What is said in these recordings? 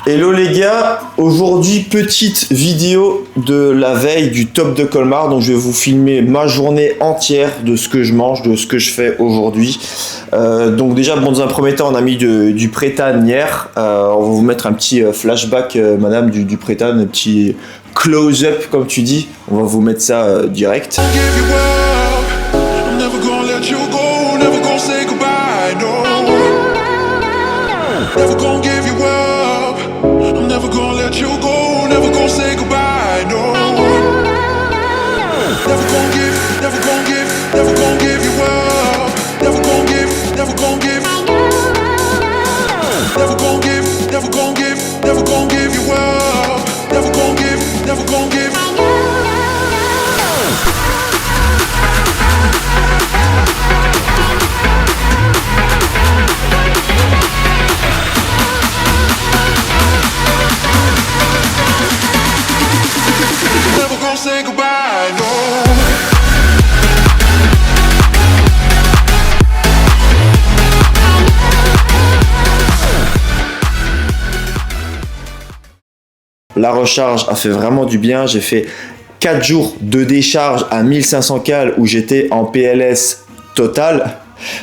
Hello les gars, aujourd'hui petite vidéo de la veille du top de Colmar, donc je vais vous filmer ma journée entière de ce que je mange, de ce que je fais aujourd'hui. Donc déjà bon, dans un premier temps on a mis du prétane hier, on va vous mettre un petit flashback madame du prétane, un petit close-up comme tu dis, on va vous mettre ça direct. La recharge a fait vraiment du bien, j'ai fait 4 jours de décharge à 1500 cales où j'étais en PLS total.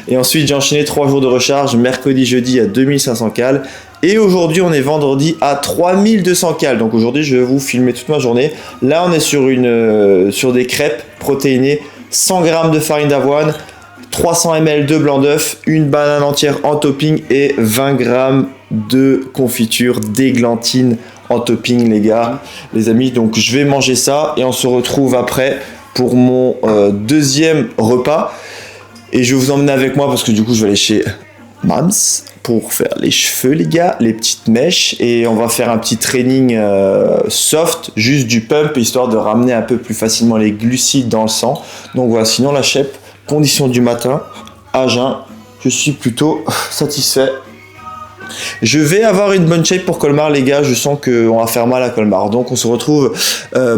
Et ensuite j'ai enchaîné 3 jours de recharge, mercredi, jeudi à 2500 cales. Et aujourd'hui on est vendredi à 3200 cales. Donc aujourd'hui je vais vous filmer toute ma journée. Là on est sur des crêpes protéinées, 100 g de farine d'avoine, 300 ml de blanc d'œuf, une banane entière en topping et 20 g de confiture d'églantine en topping les gars, les amis. Donc je vais manger ça et on se retrouve après pour mon deuxième repas. Et je vais vous emmener avec moi parce que du coup je vais aller chez Mams pour faire les cheveux les gars, les petites mèches, et on va faire un petit training soft, juste du pump histoire de ramener un peu plus facilement les glucides dans le sang. Donc voilà, sinon la chèpe, condition du matin, à jeun, je suis plutôt satisfait. Je vais avoir une bonne shape pour Colmar les gars, je sens qu'on va faire mal à Colmar. Donc on se retrouve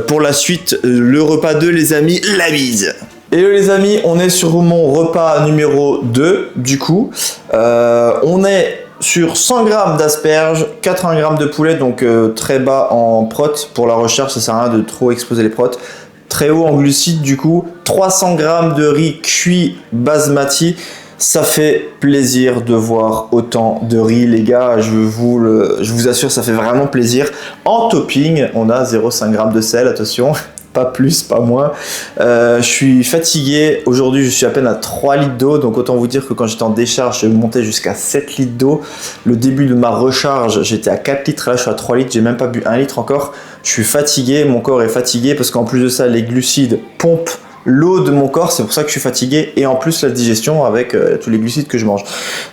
pour la suite, le repas 2 les amis, la bise. Hello les amis, on est sur mon repas numéro 2 du coup. On est sur 100 g d'asperges, 80 g de poulet, donc très bas en prot pour la recherche, ça sert à rien de trop exposer les protes. Très haut en glucides du coup, 300 g de riz cuit basmati. Ça fait plaisir de voir autant de riz les gars, je vous assure ça fait vraiment plaisir. En topping on a 0,5 g de sel, attention, pas plus, pas moins. Je suis fatigué, aujourd'hui je suis à peine à 3 litres d'eau, donc autant vous dire que quand j'étais en décharge je montais jusqu'à 7 litres d'eau. Le début de ma recharge j'étais à 4 litres, là je suis à 3 litres, j'ai même pas bu 1 litre encore. Je suis fatigué, mon corps est fatigué parce qu'en plus de ça les glucides pompent l'eau de mon corps, c'est pour ça que je suis fatigué, et en plus la digestion avec tous les glucides que je mange.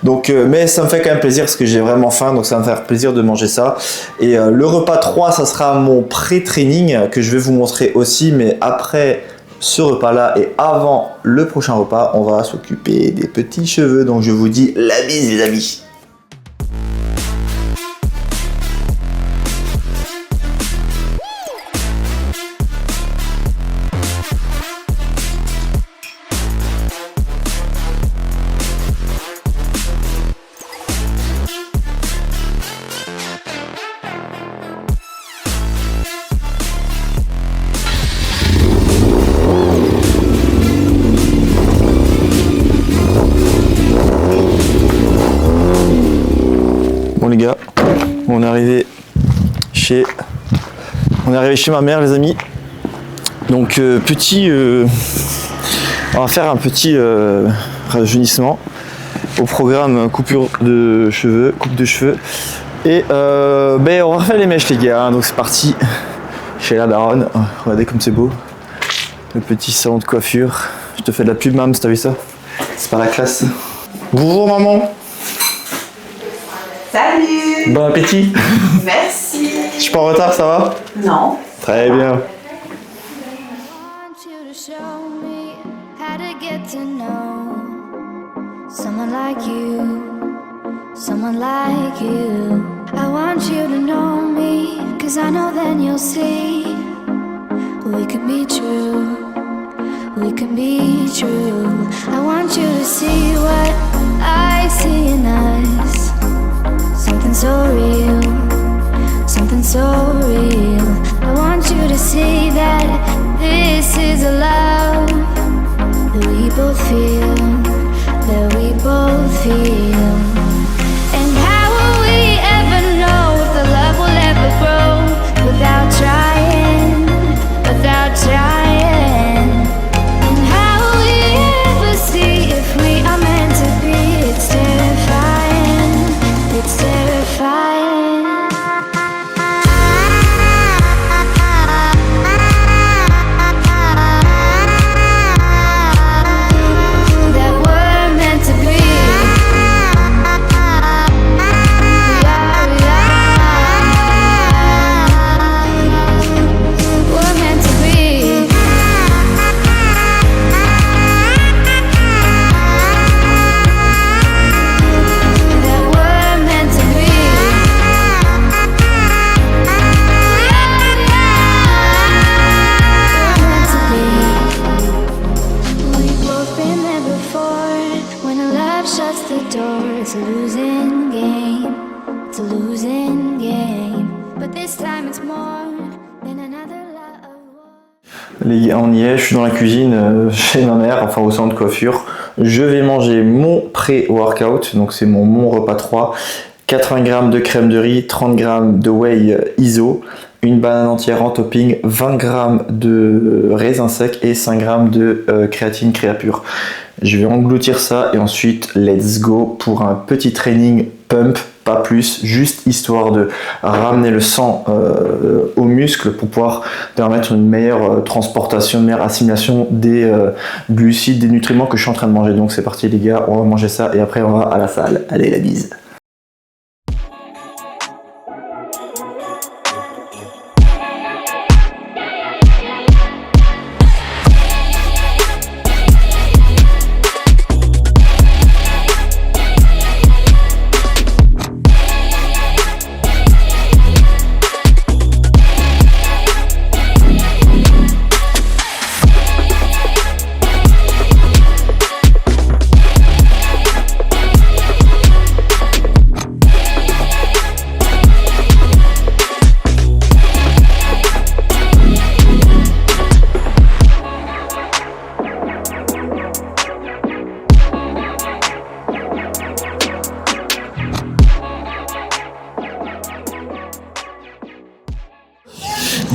Donc mais ça me fait quand même plaisir parce que j'ai vraiment faim, donc ça va me faire plaisir de manger ça. Et le repas 3 ça sera mon pré-training que je vais vous montrer aussi, mais après ce repas là et avant le prochain repas on va s'occuper des petits cheveux. Donc je vous dis la bise les amis. Bon les gars, on est arrivé chez ma mère les amis. Donc on va faire un petit rajeunissement au programme coupe de cheveux et on va refaire les mèches les gars, hein. Donc c'est parti chez la daronne. Regardez comme c'est beau, le petit salon de coiffure. Je te fais de la pub Mams, t'as vu ça? C'est pas la classe. Bonjour maman. Salut! Bon appétit! Merci! Je suis pas en retard, ça va? Non. Très bien. Someone like you. I want you to know me, 'cause I know then you'll see we can be true. We can be true. I want you to see what I see in us. Something so real. It's a losing game, it's a losing game. But this time it's more than another love. Les gars, on y est, je suis dans la cuisine chez ma mère, enfin au salon de coiffure. Je vais manger mon pré-workout, donc c'est mon repas 3. 80 g de crème de riz, 30 g de whey iso, une banane entière en topping, 20 g de raisins secs et 5 g de créatine créapure. Je vais engloutir ça et ensuite let's go pour un petit training pump, pas plus, juste histoire de ramener le sang aux muscles pour pouvoir permettre une meilleure transportation, une meilleure assimilation des glucides, des nutriments que je suis en train de manger. Donc c'est parti les gars, on va manger ça et après on va à la salle. Allez, la bise.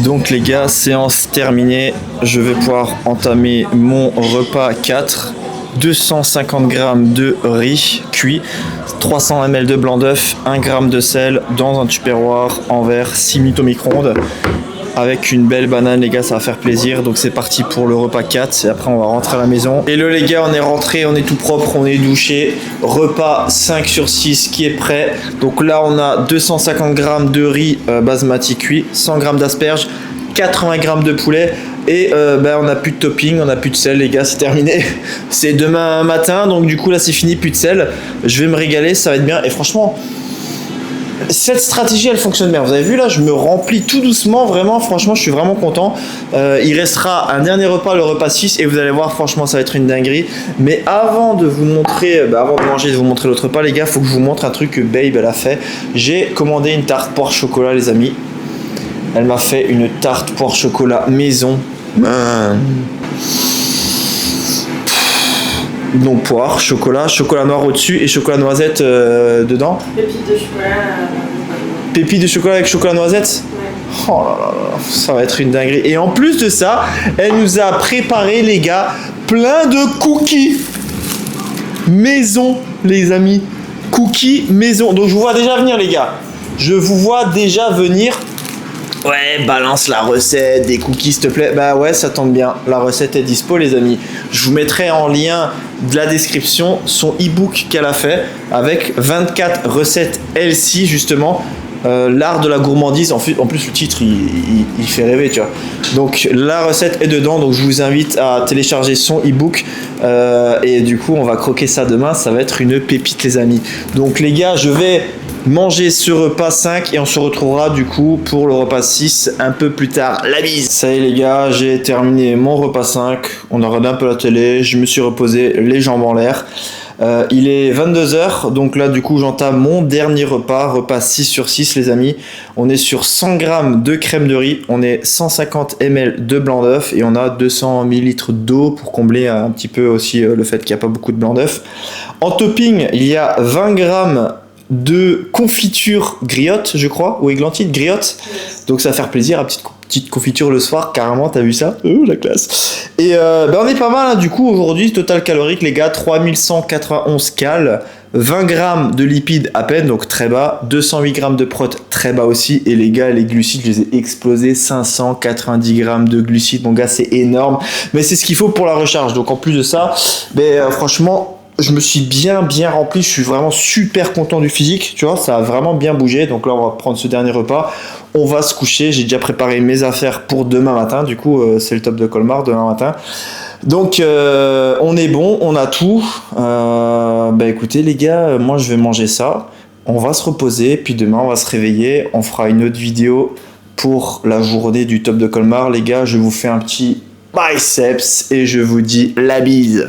Donc les gars, séance terminée, je vais pouvoir entamer mon repas 4, 250 g de riz cuit, 300 ml de blanc d'œuf, 1 g de sel dans un tupperware en verre, 6 minutes au micro-ondes, avec une belle banane les gars, ça va faire plaisir. Donc c'est parti pour le repas 4 et après on va rentrer à la maison. Et les gars, on est rentré, on est tout propre, on est douché. Repas 5 sur 6 qui est prêt. Donc là on a 250 g de riz basmati cuit, 100 g d'asperges, 80 g de poulet. Et on n'a plus de topping, on n'a plus de sel les gars, c'est terminé. C'est demain matin, donc du coup là c'est fini, plus de sel. Je vais me régaler, ça va être bien. Et franchement, cette stratégie elle fonctionne bien. Vous avez vu là, je me remplis tout doucement, vraiment, franchement je suis vraiment content. Il restera un dernier repas, le repas 6, et vous allez voir, franchement ça va être une dinguerie. Mais avant de vous montrer, avant de manger, de vous montrer l'autre repas les gars, faut que je vous montre un truc que Babe elle a fait. J'ai commandé une tarte poire chocolat les amis. Elle m'a fait une tarte poire chocolat maison. Donc poire, chocolat noir au-dessus et chocolat noisette dedans. Pépites de chocolat. Pépites de chocolat avec chocolat noisette. Ouais. Oh là là là, ça va être une dinguerie. Et en plus de ça, elle nous a préparé les gars plein de cookies maison les amis. Cookies maison. Donc je vous vois déjà venir les gars. Je vous vois déjà venir. Ouais, balance la recette des cookies s'il te plaît. Bah ouais, ça tombe bien. La recette est dispo les amis. Je vous mettrai en lien de la description son e-book qu'elle a fait avec 24 recettes healthy justement. L'art de la gourmandise. En plus le titre il fait rêver tu vois. Donc la recette est dedans. Donc je vous invite à télécharger son e-book. Et du coup on va croquer ça demain. Ça va être une pépite les amis. Donc les gars, je vais manger ce repas 5 et on se retrouvera du coup pour le repas 6 un peu plus tard. La bise. Ça y est les gars, j'ai terminé mon repas 5. On a regardé un peu la télé, je me suis reposé les jambes en l'air. Il est 22h, donc là du coup j'entame mon dernier repas 6 sur 6 les amis. On est sur 100 g de crème de riz, on est 150 ml de blanc d'œuf et on a 200 ml d'eau pour combler un petit peu aussi le fait qu'il n'y a pas beaucoup de blanc d'œuf. En topping, il y a 20 g de confiture griotte, je crois, ou églantine griotte. Donc ça va faire plaisir, une petite confiture le soir, carrément, t'as vu ça? Oh la classe. Et on est pas mal, hein, du coup, aujourd'hui, total calorique, les gars, 3191 cales, 20 g de lipides à peine, donc très bas, 208 g de prot, très bas aussi, et les gars, les glucides, je les ai explosés, 590 g de glucides, mon gars, c'est énorme, mais c'est ce qu'il faut pour la recharge. Donc en plus de ça, franchement, je me suis bien rempli, je suis vraiment super content du physique, tu vois, ça a vraiment bien bougé. Donc là on va prendre ce dernier repas, on va se coucher, j'ai déjà préparé mes affaires pour demain matin, du coup c'est le top de Colmar demain matin. Donc on est bon, on a tout. Écoutez les gars, moi je vais manger ça, on va se reposer, puis demain on va se réveiller, on fera une autre vidéo pour la journée du top de Colmar. Les gars, je vous fais un petit biceps et je vous dis la bise.